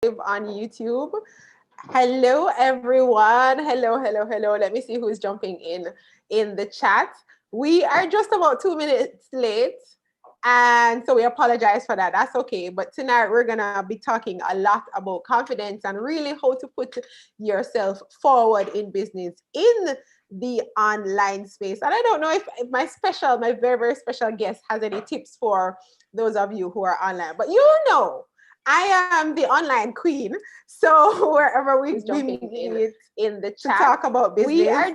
on YouTube. Hello, everyone. Hello, hello, hello. Let me see who's jumping in the chat. We are just about 2 minutes late, and so we apologize for that. That's okay. But tonight we're gonna be talking a lot about confidence and really how to put yourself forward in business in the online space. And I don't know if my very, very special guest has any tips for those of you who are online, but I am the online queen. So wherever we meet in the chat to talk about business,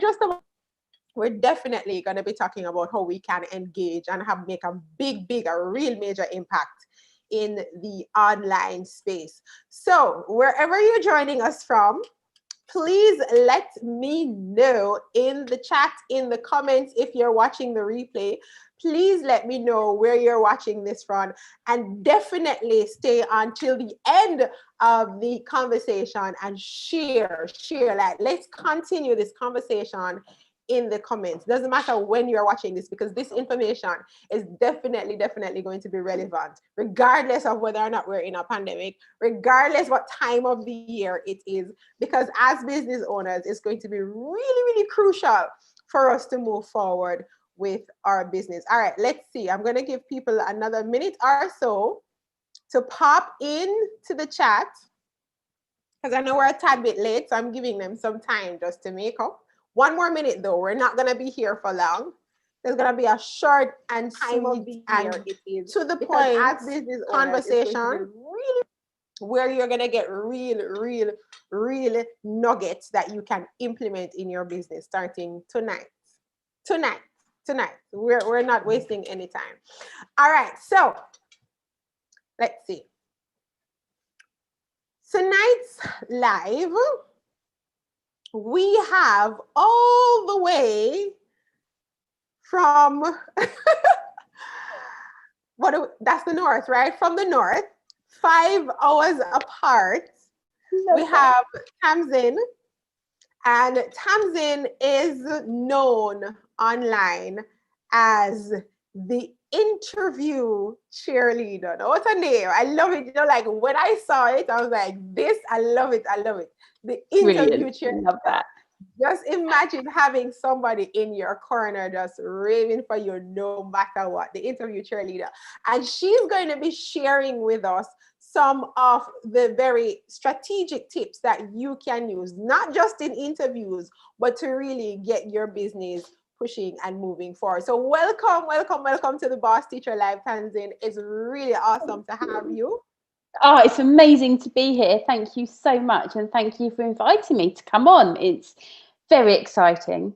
we're definitely going to be talking about how we can engage and make a real major impact in the online space. So wherever you're joining us from, please let me know in the chat, in the comments, if you're watching the replay. Please let me know where you're watching this from, and definitely stay until the end of the conversation and share. Like, let's continue this conversation in the comments. Doesn't matter when you're watching this, because this information is definitely going to be relevant, regardless of whether or not we're in a pandemic, regardless what time of the year it is, because as business owners, it's going to be really crucial for us to move forward with our business. All right, let's see. I'm going to give people another minute or so to pop into the chat, because I know we're a tad bit late, so I'm giving them some time just to make up. 1 more minute though. We're not going to be here for long. There's going to be a short and time of the year, it is to the point as business conversation, really, where you're going to get real nuggets that you can implement in your business starting tonight. We're not wasting any time. All right, so let's see. Tonight's live, we have all the way from that's the north, right? From the north, 5 hours apart. We have Tamzin, and Tamzin is known online as the Interview Cheerleader. Now, what's her name? I love it. Like when I saw it, I was like, I love it. The Interview Cheerleader. Love that. Just imagine having somebody in your corner just raving for you no matter what, the Interview Cheerleader. And she's going to be sharing with us some of the very strategic tips that you can use, not just in interviews, but to really get your business pushing and moving forward. So welcome to the Boss Teacher Live, Tamzin. It's really awesome to have you. Oh, it's amazing to be here. Thank you so much. And thank you for inviting me to come on. It's very exciting.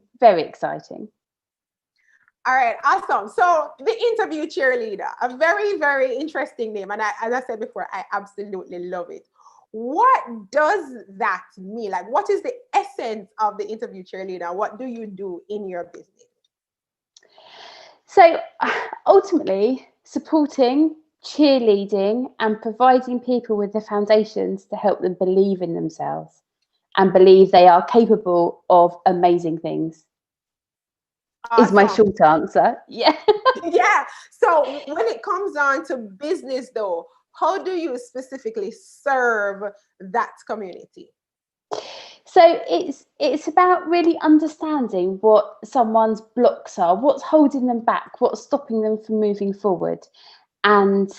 All right, awesome. So the Interview Cheerleader, a very interesting name. And as I said before, I absolutely love it. What does that mean? Like, what is the essence of the Interview Cheerleader? What do you do in your business? So ultimately, supporting, cheerleading, and providing people with the foundations to help them believe in themselves and believe they are capable of amazing things. Awesome. Is my short answer. Yeah. Yeah. So when it comes on to business though, how do you specifically serve that community? So it's about really understanding what someone's blocks are, what's holding them back, what's stopping them from moving forward, and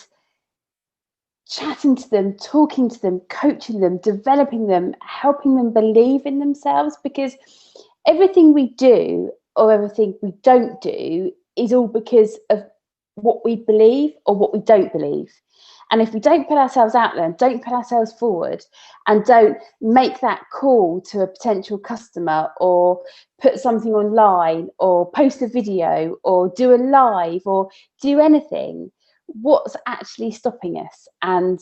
chatting to them, talking to them, coaching them, developing them, helping them believe in themselves, because everything we do or everything we don't do is all because of what we believe or what we don't believe. And if we don't put ourselves out there, and don't put ourselves forward, and don't make that call to a potential customer, or put something online, or post a video, or do a live, or do anything, what's actually stopping us? And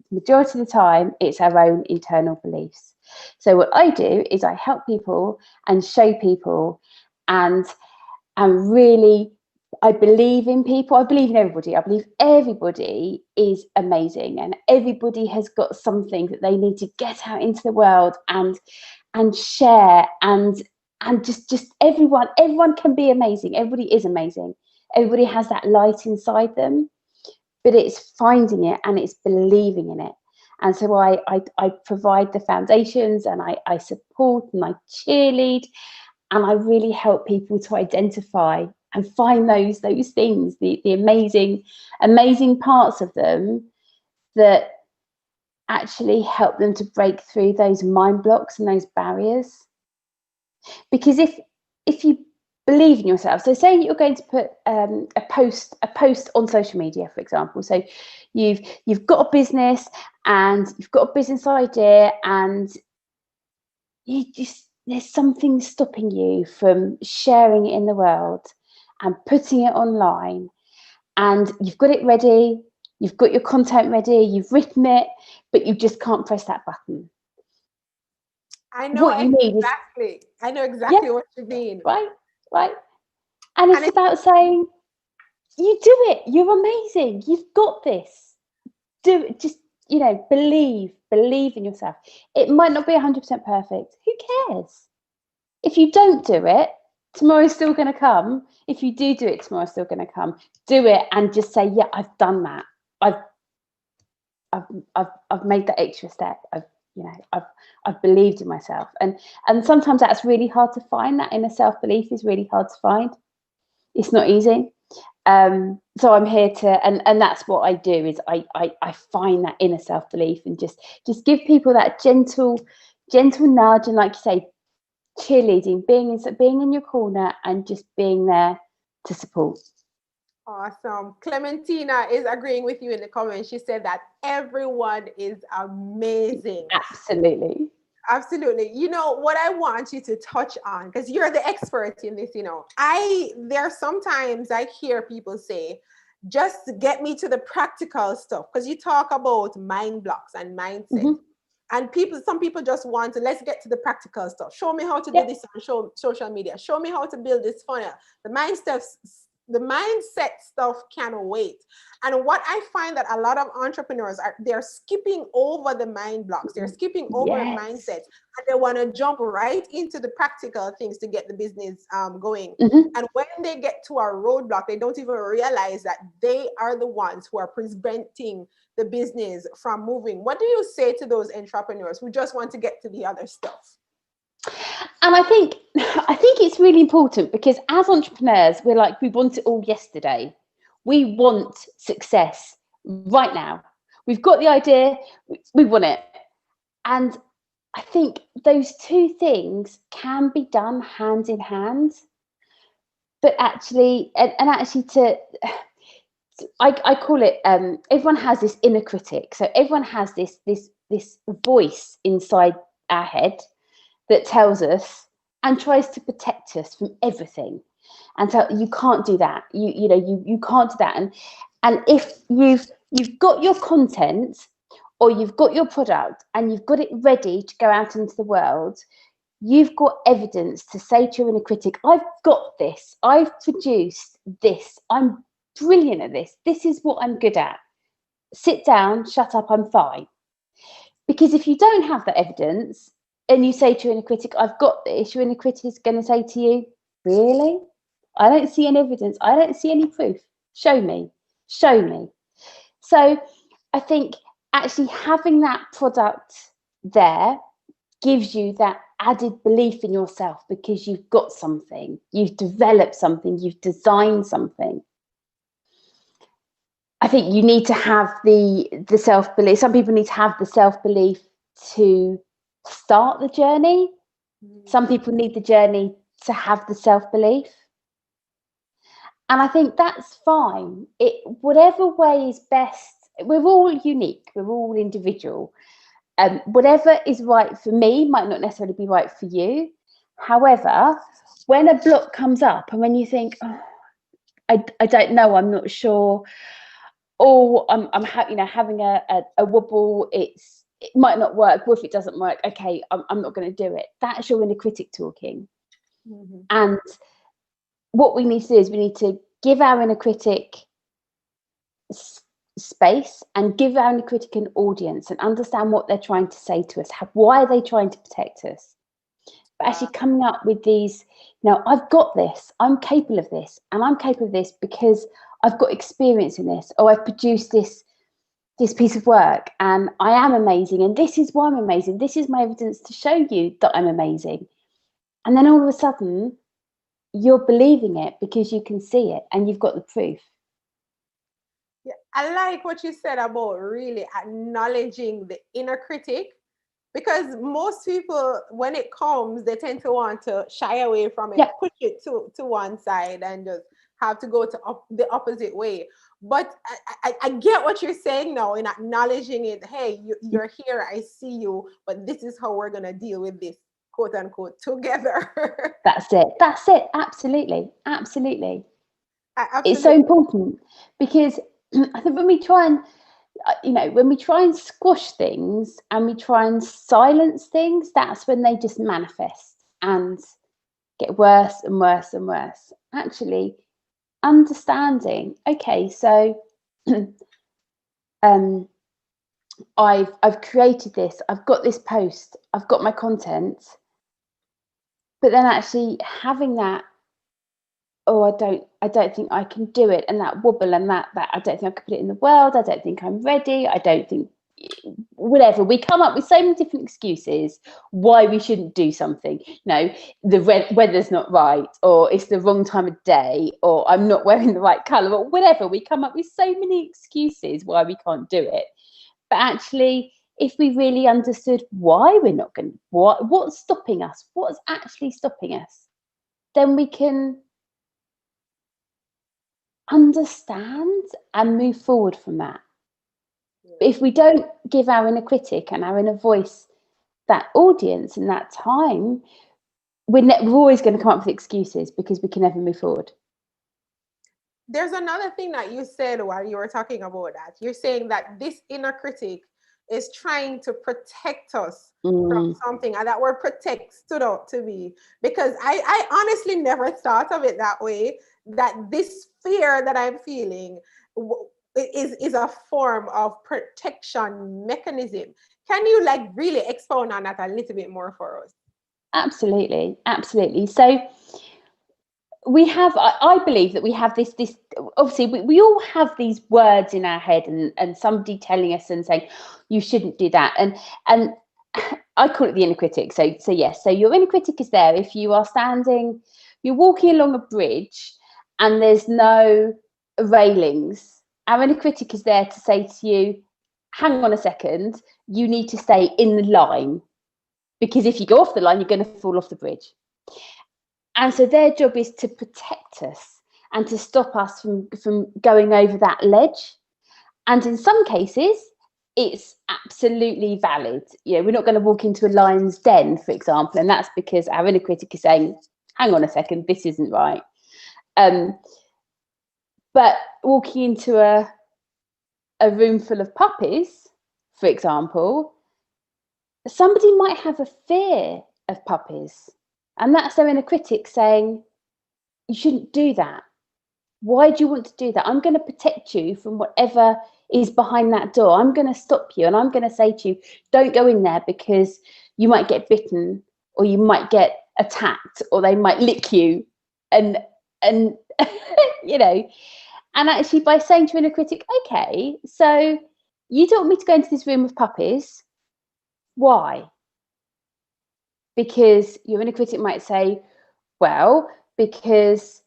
the majority of the time, it's our own internal beliefs. So what I do is I help people and show people, and really, I believe in people. I believe in everybody. I believe everybody is amazing, and everybody has got something that they need to get out into the world and share, and just everyone can be amazing. Everybody is amazing. Everybody has that light inside them, but it's finding it and it's believing in it. And so I provide the foundations, and I support and I cheerlead, and I really help people to identify and find those things, the amazing parts of them that actually help them to break through those mind blocks and those barriers. Because if you believe in yourself, so say you're going to put a post on social media, for example, so you've got a business and you've got a business idea, and there's something stopping you from sharing it in the world and putting it online, and you've got it ready, you've got your content ready, you've written it, but you just can't press that button. I know what you mean. Right. And it's about saying, you do it, you're amazing, you've got this. Do it, just, believe in yourself. It might not be 100% perfect. Who cares? If you don't do it, tomorrow's still going to come. If you do it, tomorrow's still going to come. Do it and just say, yeah, I've done that. I've made that extra step. I've believed in myself, and sometimes that's really hard to find. That inner self-belief is really hard to find. It's not easy. So I'm here to, and that's what I do, is I find that inner self-belief and just give people that gentle nudge, and, like you say, cheerleading, being in your corner and just being there to support. Awesome. Clementina is agreeing with you in the comments. She said that everyone is amazing. Absolutely. What I want you to touch on, because you're the expert in this, sometimes I hear people say, just get me to the practical stuff, because you talk about mind blocks and mindset. Mm-hmm. And some people just want to, let's get to the practical stuff. Show me how to do this on social media. Show me how to build this funnel. The mindset stuff can wait. And what I find that a lot of entrepreneurs they're skipping over the mind blocks. They're skipping over the mindset, and they want to jump right into the practical things to get the business going. Mm-hmm. And when they get to a roadblock, they don't even realize that they are the ones who are preventing the business from moving. What do you say to those entrepreneurs who just want to get to the other stuff? And I think it's really important, because as entrepreneurs, we want it all yesterday. We want success right now. We've got the idea, we want it. And I think those two things can be done hand in hand. But actually, I call it, everyone has this inner critic. So everyone has this voice inside our head that tells us and tries to protect us from everything, and tell you can't do that, you can't do that. And if you've got your content, or you've got your product and you've got it ready to go out into the world, you've got evidence to say to your inner critic, I've got this, I've produced this, I'm brilliant at this, this is what I'm good at. Sit down, shut up, I'm fine. Because if you don't have that evidence, and you say to your inner critic, I've got this, your inner critic is going to say to you, really? I don't see any evidence. I don't see any proof. Show me. So I think actually having that product there gives you that added belief in yourself, because you've got something, you've developed something, you've designed something. I think you need to have the self-belief. Some people need to have the self-belief to start the journey. Some people need the journey to have the self-belief, and I think that's fine. Whatever way is best. We're all unique, we're all individual. Whatever is right for me might not necessarily be right for you. However, when a block comes up and when you think, I don't know, I'm not sure, or I'm having a wobble, it might not work. What if it doesn't work? Okay, I'm not going to do it. That's your inner critic talking. Mm-hmm. And what we need to do is we need to give our inner critic space, and give our inner critic an audience, and understand what they're trying to say to us. Why are they trying to protect us? But actually coming up with these, I've got this, I'm capable of this, and I'm capable of this because I've got experience in this, or I've produced this this piece of work and I am amazing and this is why I'm amazing. This is my evidence to show you that I'm amazing. And then all of a sudden, you're believing it because you can see it and you've got the proof. Yeah, I like what you said about really acknowledging the inner critic, because most people, when it comes, they tend to want to shy away from it, Yep. push it to one side and just have to go to the opposite way. But I get what you're saying now in acknowledging it. Hey, you're here, I see you, but this is how we're going to deal with this, quote unquote, together. That's it. That's it. Absolutely. Absolutely. It's so Absolutely. important because I think when we try and, when we try and squash things and we try and silence things, that's when they just manifest and get worse and worse and worse. Actually, understanding, okay, so I've created this, I've got this post, I've got my content, but then actually having that, oh, I don't think I can do it, and that wobble and that I don't think I can put it in the world, I don't think I'm ready, I don't think, whatever, we come up with so many different excuses why we shouldn't do something. The weather's not right, or it's the wrong time of day, or I'm not wearing the right colour, or whatever. We come up with so many excuses why we can't do it. But actually, if we really understood why we're not going to, what's stopping us, what's actually stopping us, then we can understand and move forward from that. But if we don't give our inner critic and our inner voice that audience and that time, we're always going to come up with excuses because we can never move forward. There's another thing that you said while you were talking about that. You're saying that this inner critic is trying to protect us from something, and that word protect stood out to me because I honestly never thought of it that way, that this fear that I'm feeling is a form of protection mechanism. Can you really expound on that a little bit more for us? Absolutely. So we have, I believe that we have this obviously we all have these words in our head and somebody telling us and saying you shouldn't do that, and I call it the inner critic. So yes, so your inner critic is there if you are you're walking along a bridge and there's no railings. Our inner critic is there to say to you, hang on a second, you need to stay in the line, because if you go off the line, you're going to fall off the bridge. And so their job is to protect us and to stop us from going over that ledge. And in some cases, it's absolutely valid. We're not going to walk into a lion's den, for example, and that's because our inner critic is saying, hang on a second, this isn't right. But walking into a room full of puppies, for example, somebody might have a fear of puppies. And that's their inner critic saying, you shouldn't do that. Why do you want to do that? I'm going to protect you from whatever is behind that door. I'm going to stop you and I'm going to say to you, don't go in there because you might get bitten or you might get attacked or they might lick you. And and actually by saying to your inner critic, okay, so you don't want me to go into this room of puppies. Why? Because your inner critic might say, well, because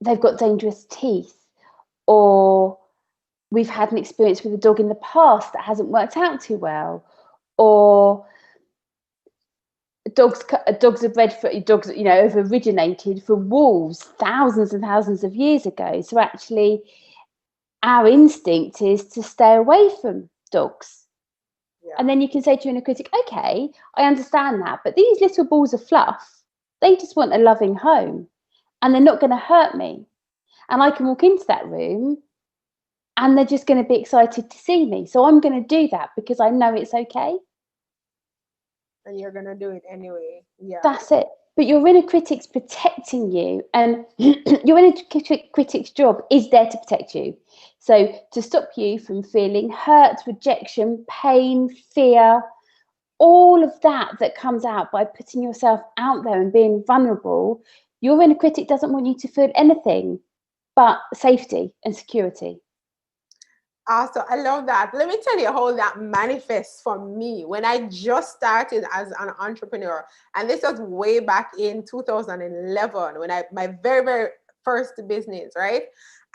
they've got dangerous teeth, or we've had an experience with a dog in the past that hasn't worked out too well, or dogs are bred for dogs, have originated from wolves thousands and thousands of years ago. So actually, our instinct is to stay away from dogs. Yeah. And then you can say to your inner critic, okay, I understand that, but these little balls of fluff, they just want a loving home and they're not going to hurt me. And I can walk into that room and they're just going to be excited to see me. So I'm going to do that because I know it's okay. And you're going to do it anyway. Yeah. That's it. But your inner critic's protecting you, and your inner critic's job is there to protect you. So to stop you from feeling hurt, rejection, pain, fear, all of that comes out by putting yourself out there and being vulnerable. Your inner critic doesn't want you to feel anything but safety and security. Awesome. I love that. Let me tell you how that manifests for me when I just started as an entrepreneur. And this was way back in 2011 when my very, very first business, right?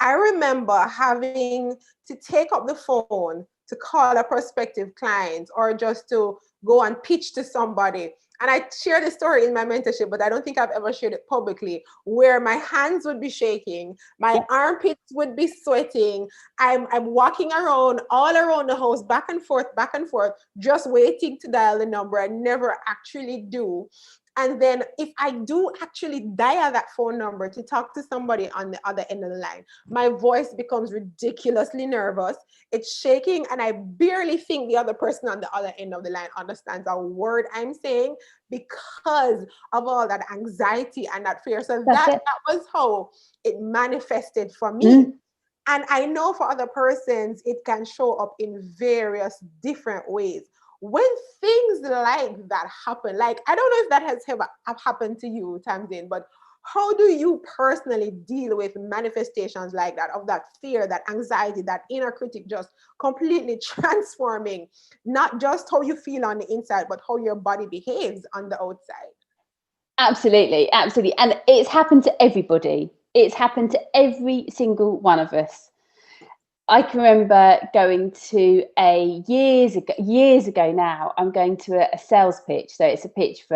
I remember having to take up the phone to call a prospective client or just to go and pitch to somebody. And I share this story in my mentorship, but I don't think I've ever shared it publicly, where my hands would be shaking, my armpits would be sweating. I'm walking around all around the house, back and forth, just waiting to dial the number. I never actually do. And then if I do actually dial that phone number to talk to somebody on the other end of the line, my voice becomes ridiculously nervous. It's shaking, and I barely think the other person on the other end of the line understands a word I'm saying because of all that anxiety and that fear. So that was how it manifested for me. And I know for other persons, it can show up in various different ways. When things like that happen, like, I don't know if that has ever happened to you, Tamzin, but how do you personally deal with manifestations like that, of that fear, that anxiety, that inner critic just completely transforming not just how you feel on the inside, but how your body behaves on the outside? Absolutely, absolutely. And it's happened to everybody. It's happened to every single one of us. I can remember going to years ago now, I'm going to a sales pitch. So it's a pitch for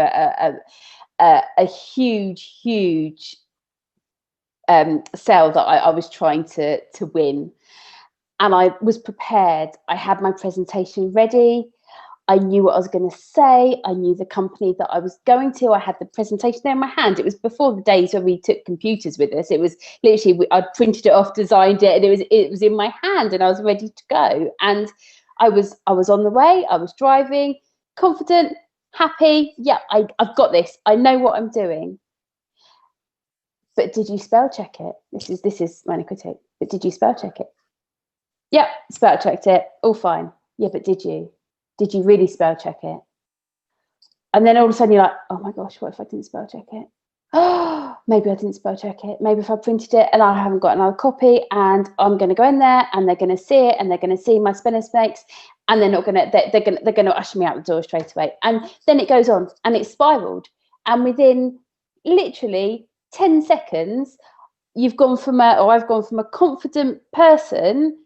a huge sale that I was trying to win. And I was prepared. I had my presentation ready. I knew what I was going to say. I knew the company that I was going to. I had the presentation there in my hand. It was before the days where we took computers with us. It was literally, I'd printed it off, designed it, and it was in my hand, and I was ready to go. And I was on the way. I was driving, confident, happy. Yeah, I've got this. I know what I'm doing. But did you spell check it? This is minor critic. But did you spell check it? Yep, spell checked it. All fine. Yeah, but did you? Did you really spell check it? And then all of a sudden you're like, oh my gosh, what if I didn't spell check it? Oh, maybe I didn't spell check it. Maybe if I printed it and I haven't got another copy, and I'm going to go in there and they're going to see it and they're going to see my spelling mistakes, and they're going to usher me out the door straight away. And then it goes on and it's spiraled. And within literally 10 seconds, I've gone from a confident person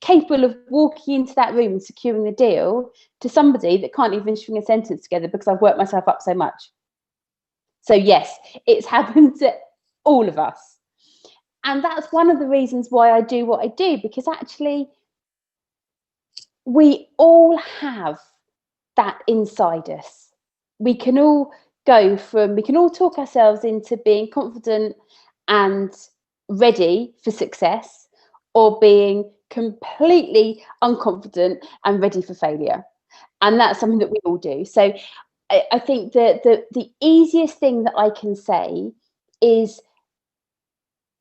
capable of walking into that room and securing the deal to somebody that can't even string a sentence together because I've worked myself up so much. So yes, it's happened to all of us. And that's one of the reasons why I do what I do, because actually we all have that inside us. We can all talk ourselves into being confident and ready for success, or being completely unconfident and ready for failure. And that's something that we all do. So I think that the easiest thing that I can say is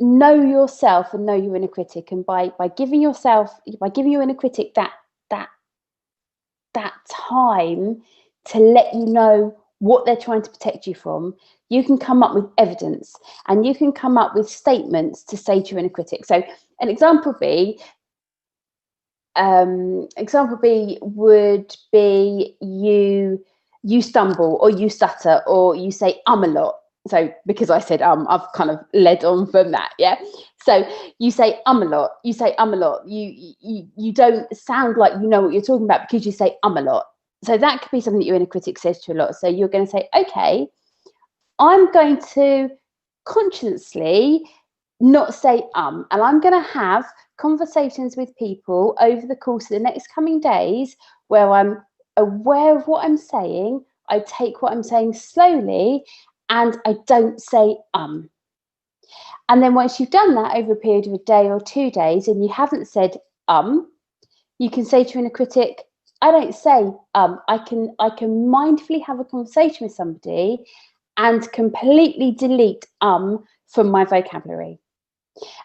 know yourself and know your inner critic. And by giving your inner critic that time to let you know what they're trying to protect you from, you can come up with evidence and you can come up with statements to say to your inner critic. So an example B would be you stumble or you stutter or you say a lot. So because I said I've kind of led on from that. Yeah. So you say a lot. You say a lot. You don't sound like you know what you're talking about because you say a lot. So that could be something that your inner critic says to you a lot. So you're going to say, okay, I'm going to consciously not say and I'm going to have conversations with people over the course of the next coming days where I'm aware of what I'm saying. I take what I'm saying slowly and I don't say And then once you've done that over a period of a day or 2 days and you haven't said you can say to your inner critic, I don't say I can mindfully have a conversation with somebody and completely delete from my vocabulary.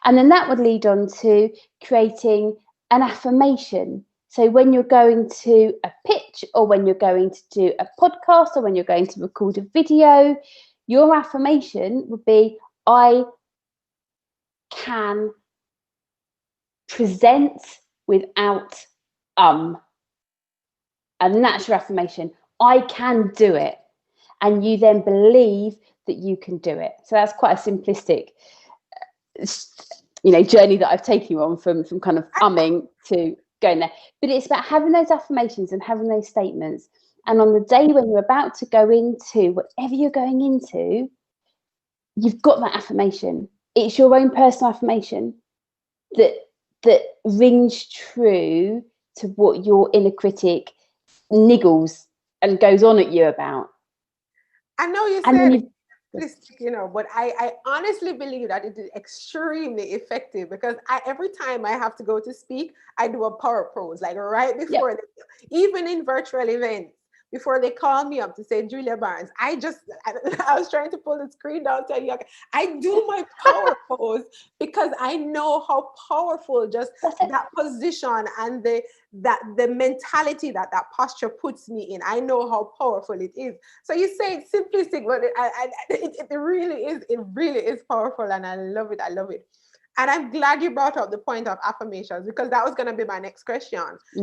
And then that would lead on to creating an affirmation. So when you're going to a pitch, or when you're going to do a podcast, or when you're going to record a video, your affirmation would be, I can present without and that's your affirmation. I can do it. And you then believe that you can do it. So that's quite a simplistic journey that I've taken you on from kind of umming to going there. But it's about having those affirmations and having those statements. And on the day when you're about to go into whatever you're going into, you've got that affirmation. It's your own personal affirmation that rings true to what your inner critic niggles and goes on at you about. I know you said simplistic, but I honestly believe that it is extremely effective, because every time I have to go to speak, I do a power pose, like right before, even in virtual events, before they call me up to say, Julia Barnes, I was trying to pull the screen down, tell you, I do my power pose because I know how powerful just that position and the mentality that posture puts me in. I know how powerful it is. So you say it's simplistic, but it really is powerful, and I love it. And I'm glad you brought up the point of affirmations, because that was going to be my next question.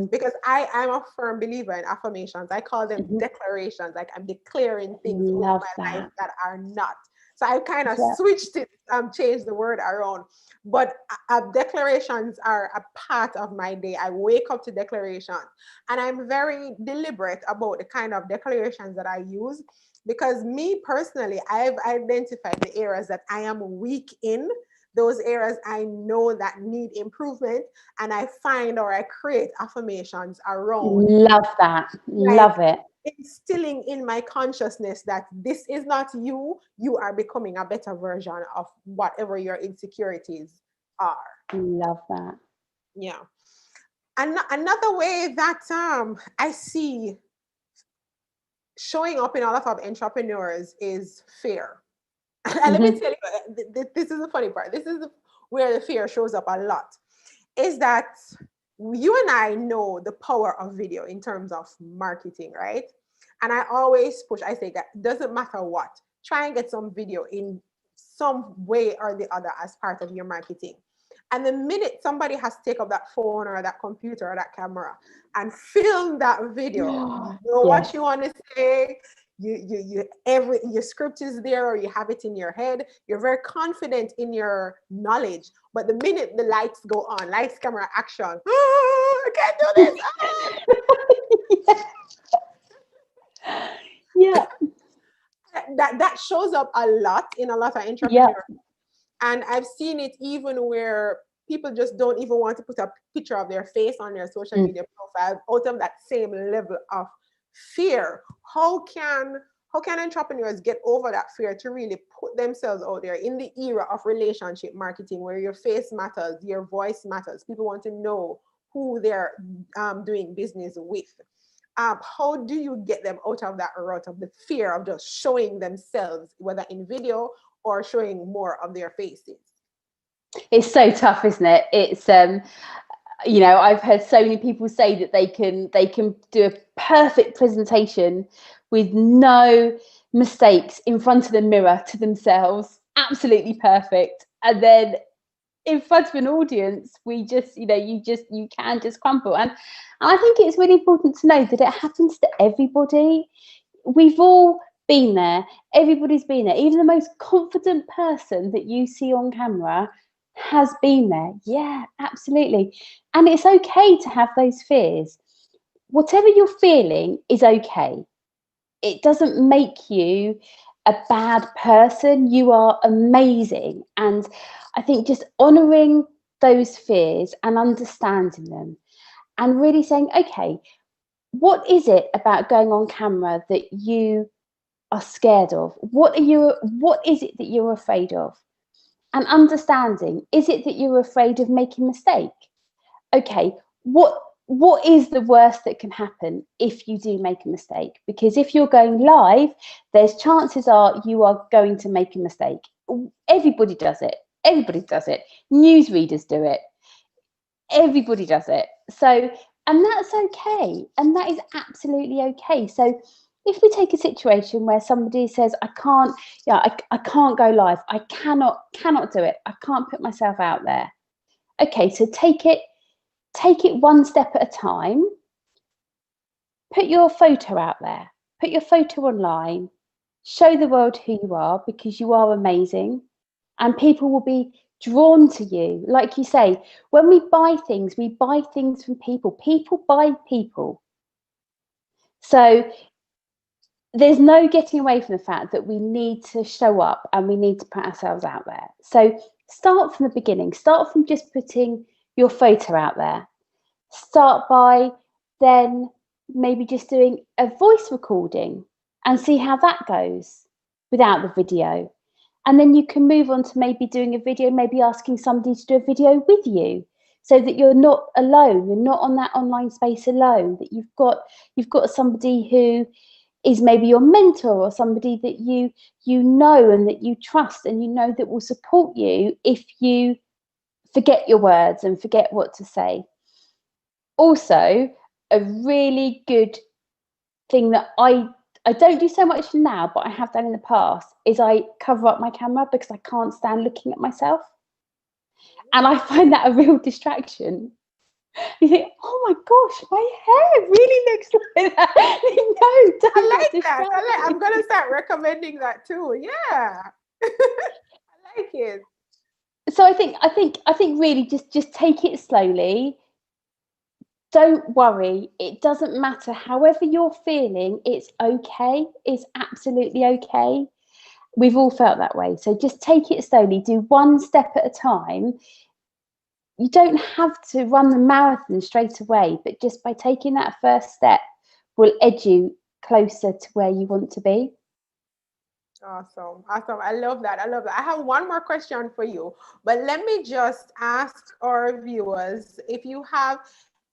Because I am a firm believer in affirmations. I call them declarations. Like I'm declaring things over my life that are not. So I kind of switched it, changed the word around. But declarations are a part of my day. I wake up to declarations, and I'm very deliberate about the kind of declarations that I use, because me personally, I've identified the areas that I am weak in. Those areas I know that need improvement, and I find or I create affirmations around. Love that. Love it. Instilling in my consciousness that this is not you. You are becoming a better version of whatever your insecurities are. Love that. Yeah. And another way that I see showing up in a lot of entrepreneurs is fear. And let me tell you, this is the funny part. This is where the fear shows up a lot. Is that you and I know the power of video in terms of marketing, right? And I always push, I say that doesn't matter what, try and get some video in some way or the other as part of your marketing. And the minute somebody has to take up that phone or that computer or that camera and film that video, you know what you want to say, your script is there, or you have it in your head, you're very confident in your knowledge. But the minute the lights go on, lights, camera, action, I can't do this. Yeah. That shows up a lot in a lot of entrepreneurs. And I've seen it even where people just don't even want to put a picture of their face on their social media profile out of that same level of fear. How can entrepreneurs get over that fear to really put themselves out there in the era of relationship marketing, where your face matters, your voice matters, people want to know who they're doing business with? How do you get them out of that rut of the fear of just showing themselves, whether in video or showing more of their faces? It's so tough, isn't it? It's I've heard so many people say that they can do a perfect presentation with no mistakes in front of the mirror to themselves, absolutely perfect, and then in front of an audience, you can just crumple. And I think it's really important to know that it happens to everybody. We've all been there. Everybody's been there. Even the most confident person that you see on camera has been there. Yeah, absolutely. And it's okay to have those fears. Whatever you're feeling is okay. It doesn't make you a bad person. You are amazing. And I think just honouring those fears and understanding them and really saying, okay, what is it about going on camera that you are scared of? What is it that you're afraid of? And understanding, is it that you're afraid of making a mistake? Okay, what is the worst that can happen if you do make a mistake? Because if you're going live, there's chances are you are going to make a mistake. Everybody does it. Everybody does it. Newsreaders do it. Everybody does it. So, and that's okay. And that is absolutely okay. So if we take a situation where somebody says, I can't go live. I cannot do it. I can't put myself out there. okay, so take it one step at a time. Put your photo out there, put your photo online, show the world who you are, because you are amazing, and people will be drawn to you. Like you say, when we buy things from people. People buy people. So there's no getting away from the fact that we need to show up and we need to put ourselves out there. So start from the beginning. Start from just putting your photo out there. Start by then maybe just doing a voice recording and see how that goes without the video. And then you can move on to maybe doing a video, maybe asking somebody to do a video with you, so that you're not alone. You're not on that online space alone, that you've got somebody who is maybe your mentor, or somebody that you know and that you trust, and you know that will support you if you forget your words and forget what to say. Also, a really good thing that I don't do so much now, but I have done in the past, is I cover up my camera, because I can't stand looking at myself. And I find that a real distraction. You think, oh my gosh, my hair really looks like that. No, don't. I like that. I'm gonna start recommending that too. Yeah. I like it. So I think really just take it slowly. Don't worry. It doesn't matter. However you're feeling, it's okay. It's absolutely okay. We've all felt that way. So just take it slowly. Do one step at a time. You don't have to run the marathon straight away, but just by taking that first step will edge you closer to where you want to be. Awesome. I love that. I have one more question for you, but let me just ask our viewers, if you have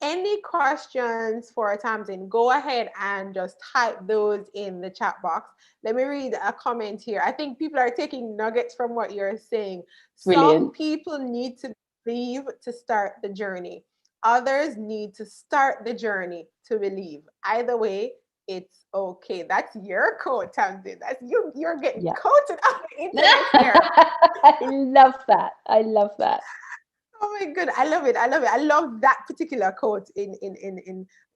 any questions for Tamzin, go ahead and just type those in the chat box. Let me read a comment here. I think people are taking nuggets from what you're saying. Brilliant. Some people need to believe to start the journey. Others need to start the journey to believe. Either way, it's okay. That's your quote, Tamzin. That's you. You're getting quoted on the internet here. I love that. I love that. Oh my good. I love it. I love it. I love that particular quote in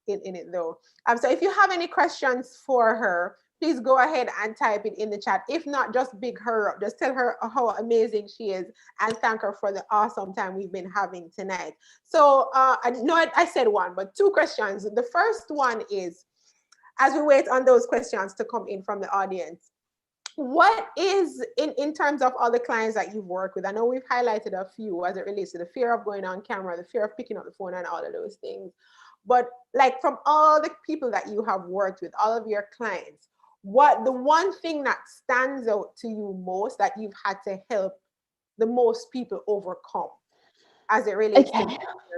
it though. So if you have any questions for her, please go ahead and type it in the chat. If not, just big her up. Just tell her how amazing she is and thank her for the awesome time we've been having tonight. So I know I said one, but two questions. The first one is, as we wait on those questions to come in from the audience, what is, in terms of all the clients that you've worked with, I know we've highlighted a few as it relates to the fear of going on camera, the fear of picking up the phone and all of those things. But like, from all the people that you have worked with, all of your clients, what the one thing that stands out to you most that you've had to help the most people overcome as it relates to your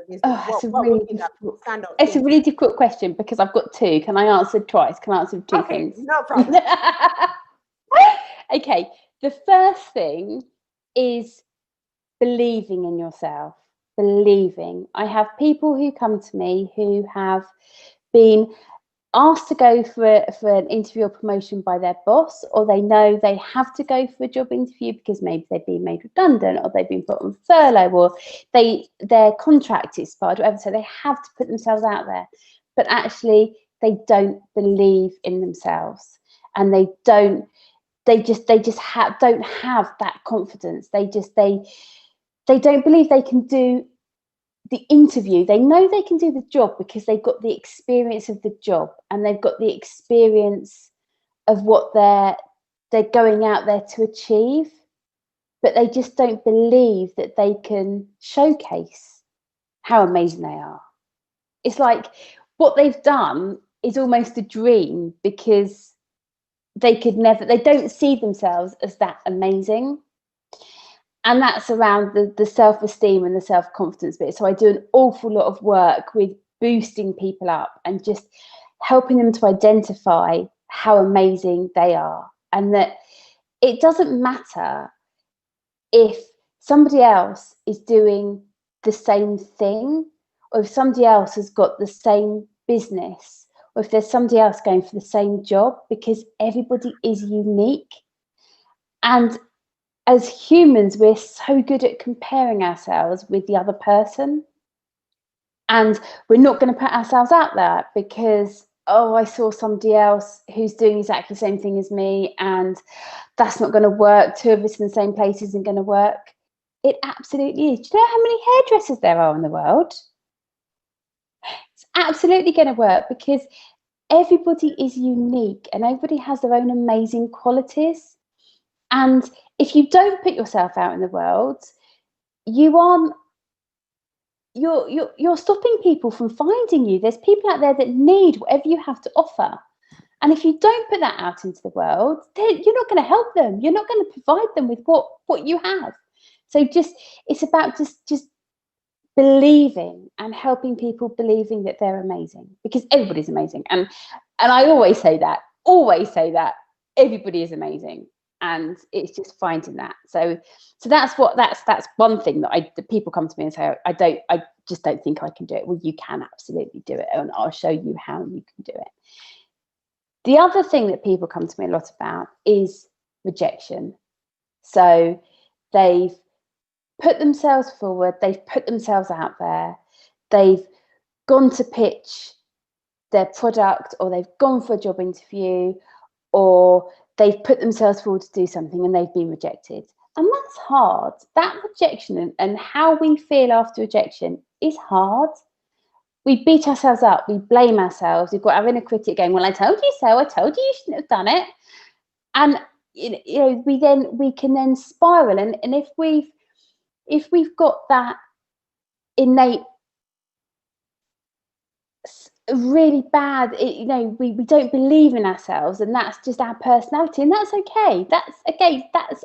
business? What would be that standout? It's a really difficult question, because I've got two. Can I answer twice? Can I answer two things? No problem. Okay, the first thing is believing in yourself. Believing. I have people who come to me who have been asked to go for an interview or promotion by their boss, or they know they have to go for a job interview because maybe they've been made redundant, or they've been put on furlough, or their contract expired, whatever. So they have to put themselves out there, but actually they don't believe in themselves, and they don't have that confidence. They don't believe they can do the interview. They know they can do the job because they've got the experience of the job, and they've got the experience of what they're going out there to achieve, but they just don't believe that they can showcase how amazing they are. It's like what they've done is almost a dream, because they don't see themselves as that amazing. And that's around the self-esteem and the self-confidence bit. So I do an awful lot of work with boosting people up and just helping them to identify how amazing they are, and that it doesn't matter if somebody else is doing the same thing, or if somebody else has got the same business, or if there's somebody else going for the same job, because everybody is unique. And as humans, we're so good at comparing ourselves with the other person. And we're not going to put ourselves out there because, oh, I saw somebody else who's doing exactly the same thing as me, and that's not going to work. Two of us in the same place isn't going to work. It absolutely is. Do you know how many hairdressers there are in the world? It's absolutely going to work because everybody is unique and everybody has their own amazing qualities. And if you don't put yourself out in the world, you aren't, you're stopping people from finding you. There's people out there that need whatever you have to offer. And if you don't put that out into the world, then you're not going to help them. You're not going to provide them with what you have. So it's about just believing and helping people believing that they're amazing, because everybody's amazing. And I always say that everybody is amazing. And it's just finding that. So that's one thing that people come to me and say, I just don't think I can do it. Well, you can absolutely do it, and I'll show you how you can do it. The other thing that people come to me a lot about is rejection. So they've put themselves forward, they've put themselves out there, they've gone to pitch their product, or they've gone for a job interview, or they've put themselves forward to do something and they've been rejected. And that's hard. That rejection and how we feel after rejection is hard. We beat ourselves up, we blame ourselves, we've got our inner critic going, well, I told you so, I told you shouldn't have done it. And we can then spiral. And if we've got that innate really bad, we don't believe in ourselves, and that's just our personality, and that's okay. That's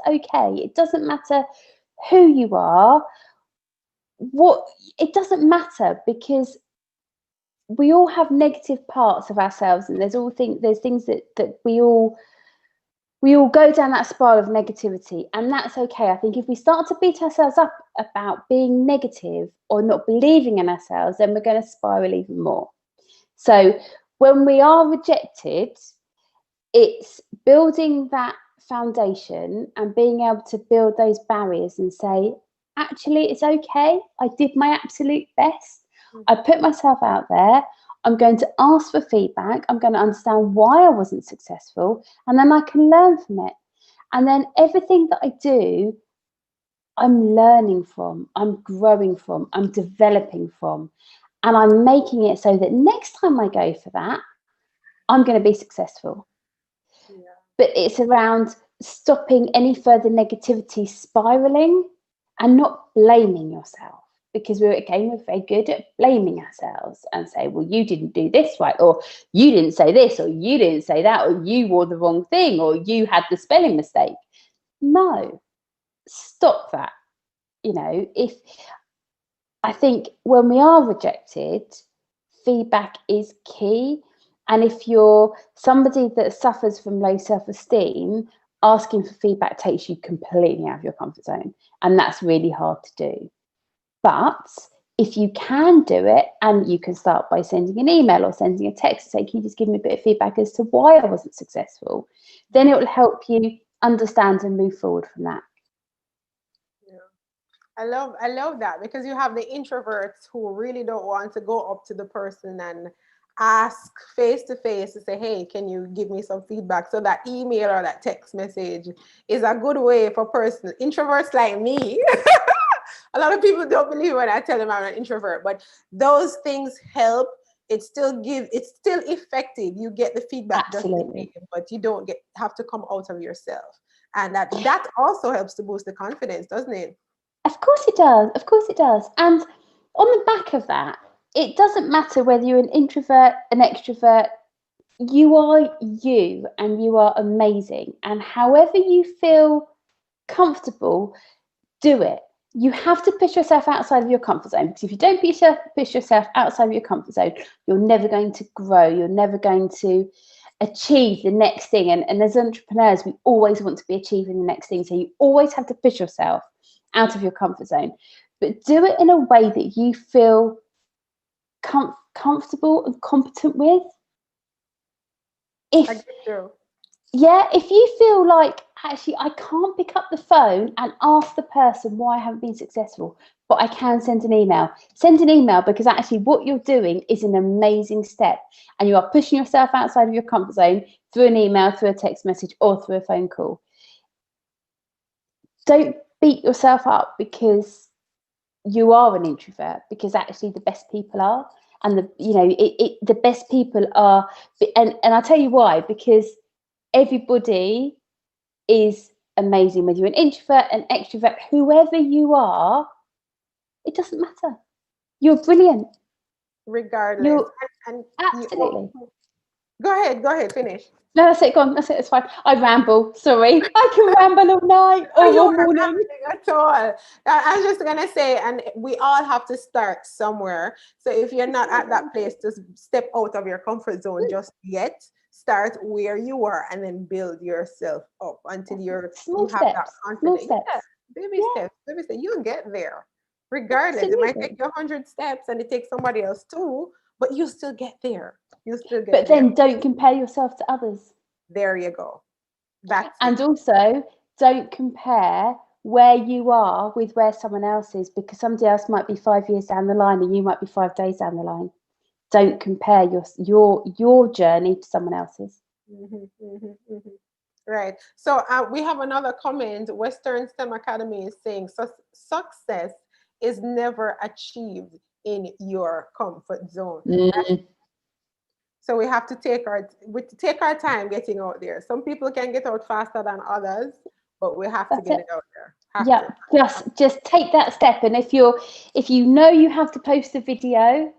okay. It doesn't matter who you are. It doesn't matter, because we all have negative parts of ourselves, and there's things that we all go down that spiral of negativity, and that's okay. I think if we start to beat ourselves up about being negative or not believing in ourselves, then we're going to spiral even more. So when we are rejected, it's building that foundation and being able to build those barriers and say, actually, it's okay. I did my absolute best. I put myself out there. I'm going to ask for feedback. I'm going to understand why I wasn't successful, and then I can learn from it. And then everything that I do, I'm learning from, I'm growing from, I'm developing from. And I'm making it so that next time I go for that, I'm going to be successful. Yeah. But it's around stopping any further negativity spiraling and not blaming yourself, because we're very good at blaming ourselves and say, well, you didn't do this right, or you didn't say this, or you didn't say that, or you wore the wrong thing, or you had the spelling mistake. No, stop that. I think when we are rejected, feedback is key. And if you're somebody that suffers from low self-esteem, asking for feedback takes you completely out of your comfort zone. And that's really hard to do. But if you can do it, and you can start by sending an email or sending a text saying, can you just give me a bit of feedback as to why I wasn't successful, then it will help you understand and move forward from that. I love that, because you have the introverts who really don't want to go up to the person and ask face to face to say, hey, can you give me some feedback? So that email or that text message is a good way for introverts like me. A lot of people don't believe when I tell them I'm an introvert, but those things help. It's still effective. You get the feedback, absolutely, but you don't have to come out of yourself. And that also helps to boost the confidence, doesn't it? Of course it does. Of course it does. And on the back of that, it doesn't matter whether you're an introvert, an extrovert. You are you, and you are amazing. And however you feel comfortable, do it. You have to push yourself outside of your comfort zone, because if you don't push yourself outside of your comfort zone, you're never going to grow. You're never going to achieve the next thing. And as entrepreneurs, we always want to be achieving the next thing. So you always have to push yourself out of your comfort zone, but do it in a way that you feel comfortable and competent with. If you feel like, actually, I can't pick up the phone and ask the person why I haven't been successful, but I can send an email. Send an email, because actually what you're doing is an amazing step, and you are pushing yourself outside of your comfort zone through an email, through a text message, or through a phone call. Don't beat yourself up because you are an introvert, because actually the best people are, and the best people are, and I'll tell you why, because everybody is amazing, whether you're an introvert, an extrovert, whoever you are, it doesn't matter. You're brilliant. Regardless. You're And absolutely. Go ahead, finish. No, that's it, go on, that's it, it's fine. I ramble, sorry. I can ramble all night or all morning. At all. I was just gonna say, and we all have to start somewhere. So if you're not at that place to step out of your comfort zone just yet, start where you are and then build yourself up until you have that confidence. Small steps. Baby steps. You'll get there. Regardless, Absolutely. it might take you 100 steps and it takes somebody else too, but you still get there. But then don't compare yourself to others. There you go. And also, don't compare where you are with where someone else is, because somebody else might be 5 years down the line and you might be 5 days down the line. Don't compare your journey to someone else's. Right. So we have another comment. Western STEM Academy is saying success is never achieved in your comfort zone. So we have to take our time getting out there. Some people can get out faster than others, but we have to get it out there. Just take that step. And if you know you have to post a video,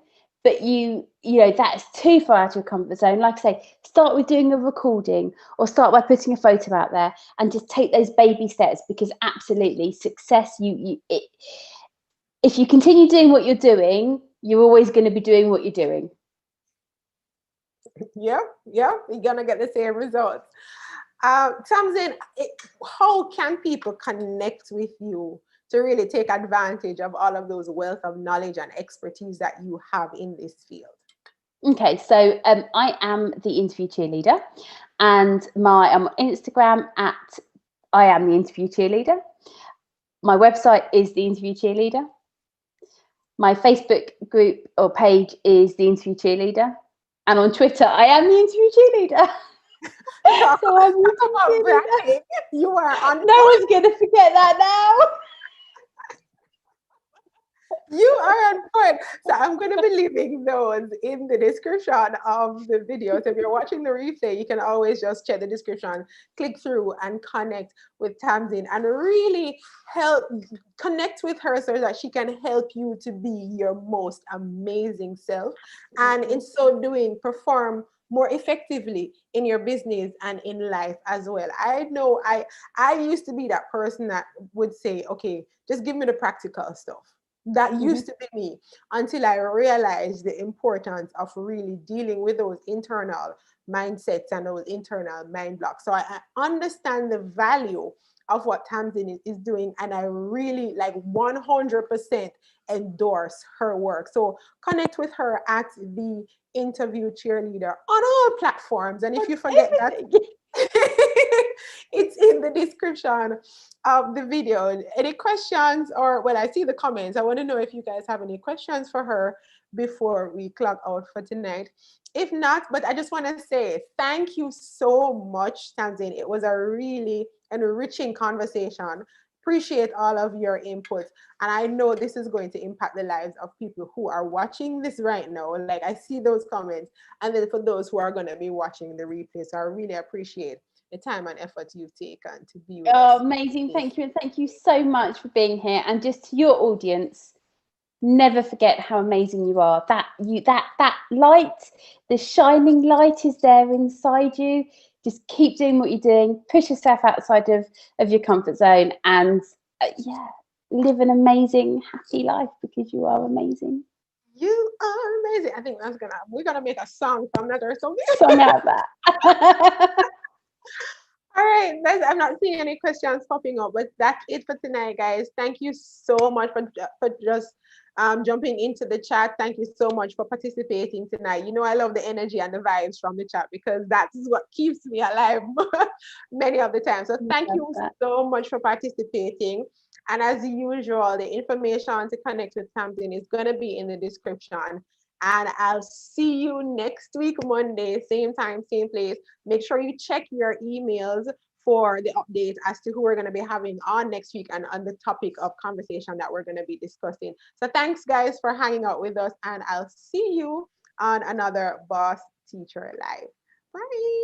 but you know that's too far out of your comfort zone, like I say, start with doing a recording, or start by putting a photo out there, and just take those baby steps, because absolutely success, if you continue doing what you're doing, you're always going to be doing what you're doing. Yeah, you're gonna get the same results. Tamzin, how can people connect with you to really take advantage of all of those wealth of knowledge and expertise that you have in this field? Okay, so I am the Interview Cheerleader, and I'm on Instagram at I am the Interview Cheerleader. My website is the Interview Cheerleader. My Facebook group or page is the Interview Cheerleader, and on Twitter I am the Interview Cheerleader. So I'm about branding. You are on. No one's going to forget that now. You are on point. So I'm going to be leaving those in the description of the video. So if you're watching the replay, you can always just check the description, click through and connect with Tamzin and really connect with her so that she can help you to be your most amazing self. And in so doing, perform more effectively in your business and in life as well. I know I used to be that person that would say, okay, just give me the practical stuff. That used to be me, until I realized the importance of really dealing with those internal mindsets and those internal mind blocks. So I understand the value of what Tamzin is doing, and I really 100% endorse her work. So connect with her at the Interview Cheerleader on all platforms. And if you forget that, it's in the description of the video. Any questions, or I see the comments. I want to know if you guys have any questions for her before we clock out for tonight. If not, but I just want to say thank you so much, Tamzin. It was a really enriching conversation. Appreciate all of your input, and I know this is going to impact the lives of people who are watching this right now. Like, I see those comments, and then for those who are going to be watching the replay. So I really appreciate the time and effort you've taken to be with us. Amazing. Thank you. And thank you so much for being here. And just to your audience, never forget how amazing you are. That light, the shining light is there inside you. Just keep doing what you're doing. Push yourself outside of your comfort zone, and live an amazing, happy life, because you are amazing. You are amazing. I think we're gonna make a song from that or something. Song out that. All right, guys, I'm not seeing any questions popping up, but that's it for tonight, guys. Thank you so much for just jumping into the chat. Thank you so much for participating tonight. You know, I love the energy and the vibes from the chat because that is what keeps me alive many of the time. So thank Love you that. so much for participating. And as usual, the information to connect with Tamzin is going to be in the description. And I'll see you next week, Monday, same time, same place. Make sure you check your emails for the update as to who we're going to be having on next week and on the topic of conversation that we're going to be discussing. So thanks, guys, for hanging out with us. And I'll see you on another Boss Teacher Live. Bye.